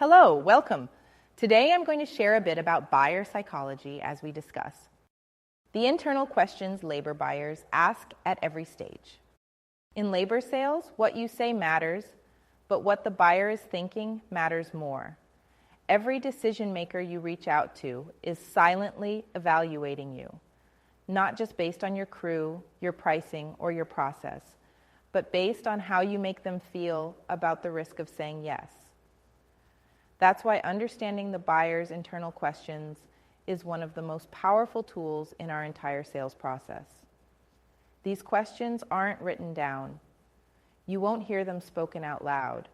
Hello, welcome. Today I'm going to share a bit about buyer psychology as we discuss the internal questions labor buyers ask at every stage. In labor sales, what you say matters, but what the buyer is thinking matters more. Every decision maker you reach out to is silently evaluating you, not just based on your crew, your pricing, or your process, but based on how you make them feel about the risk of saying yes. That's why understanding the buyer's internal questions is one of the most powerful tools in our entire sales process. These questions aren't written down. You won't hear them spoken out loud,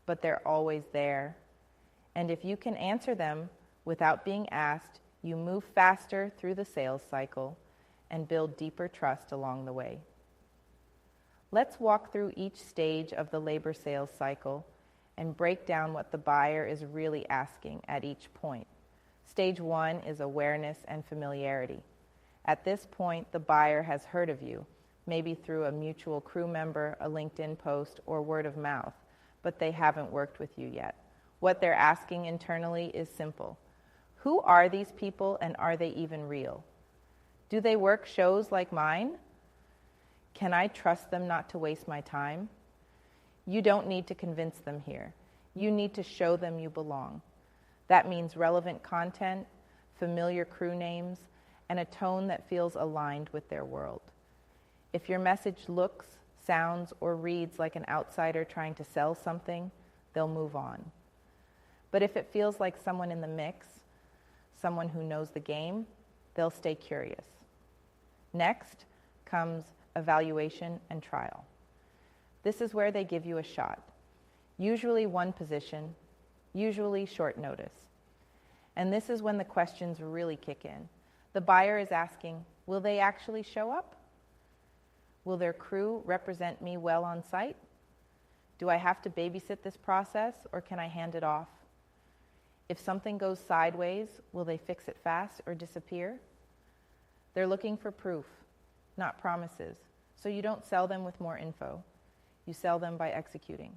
but they're always there. And if you can answer them without being asked, you move faster through the sales cycle and build deeper trust along the way. Let's walk through each stage of the labor sales cycle and break down what the buyer is really asking at each point. Stage 1 is awareness and familiarity. At this point, the buyer has heard of you, maybe through a mutual crew member, a LinkedIn post, or word of mouth, but they haven't worked with you yet. What they're asking internally is simple. Who are these people and are they even real? Do they work shows like mine? Can I trust them not to waste my time? You don't need to convince them here. You need to show them you belong. That means relevant content, familiar crew names, and a tone that feels aligned with their world. If your message looks, sounds, or reads like an outsider trying to sell something, they'll move on. But if it feels like someone in the mix, someone who knows the game, they'll stay curious. Next comes evaluation and trial. This is where they give you a shot, usually one position, usually short notice. And this is when the questions really kick in. The buyer is asking, will they actually show up? Will their crew represent me well on site? Do I have to babysit this process or can I hand it off? If something goes sideways, will they fix it fast or disappear? They're looking for proof, not promises. So you don't sell them with more info. You sell them by executing,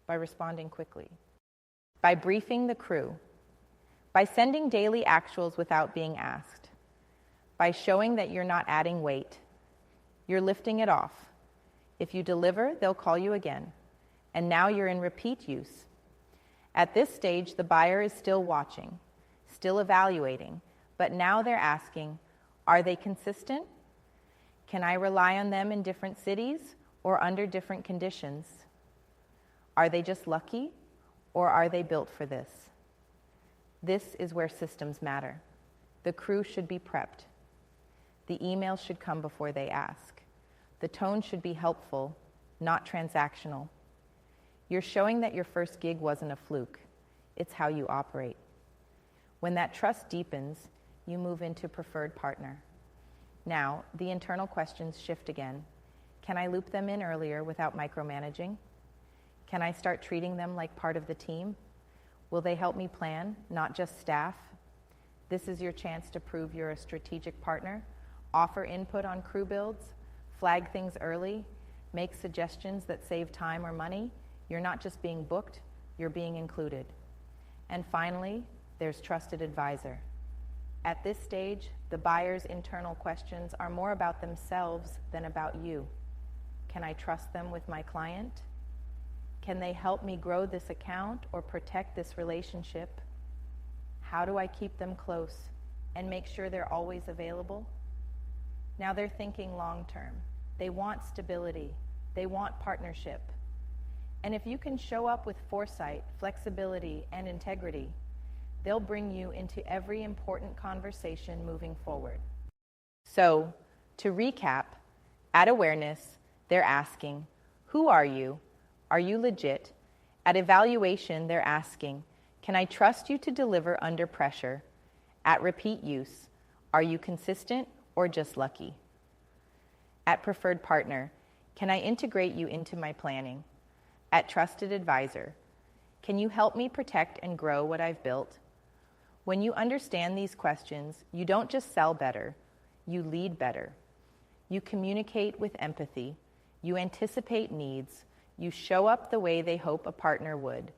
by responding quickly, by briefing the crew, by sending daily actuals without being asked, by showing that you're not adding weight. You're lifting it off. If you deliver, they'll call you again. And now you're in repeat use. At this stage, the buyer is still watching, still evaluating, but now they're asking, are they consistent? Can I rely on them in different cities or under different conditions? Are they just lucky or are they built for this? This is where systems matter. The crew should be prepped. The email should come before they ask. The tone should be helpful, not transactional. You're showing that your first gig wasn't a fluke. It's how you operate. When that trust deepens, you move into preferred partner. Now, the internal questions shift again. Can I loop them in earlier without micromanaging? Can I start treating them like part of the team? Will they help me plan, not just staff? This is your chance to prove you're a strategic partner, offer input on crew builds, flag things early, make suggestions that save time or money. You're not just being booked, you're being included. And finally, there's trusted advisor. At this stage, the buyer's internal questions are more about themselves than about you. Can I trust them with my client? Can they help me grow this account or protect this relationship? How do I keep them close and make sure they're always available? Now they're thinking long term. They want stability. They want partnership. And if you can show up with foresight, flexibility, and integrity, they'll bring you into every important conversation moving forward. So, to recap, at awareness, they're asking, who are you? Are you legit? At evaluation, they're asking, can I trust you to deliver under pressure? At repeat use, are you consistent or just lucky? At preferred partner, can I integrate you into my planning? At trusted advisor, can you help me protect and grow what I've built? When you understand these questions, you don't just sell better, you lead better. You communicate with empathy, you anticipate needs, you show up the way they hope a partner would,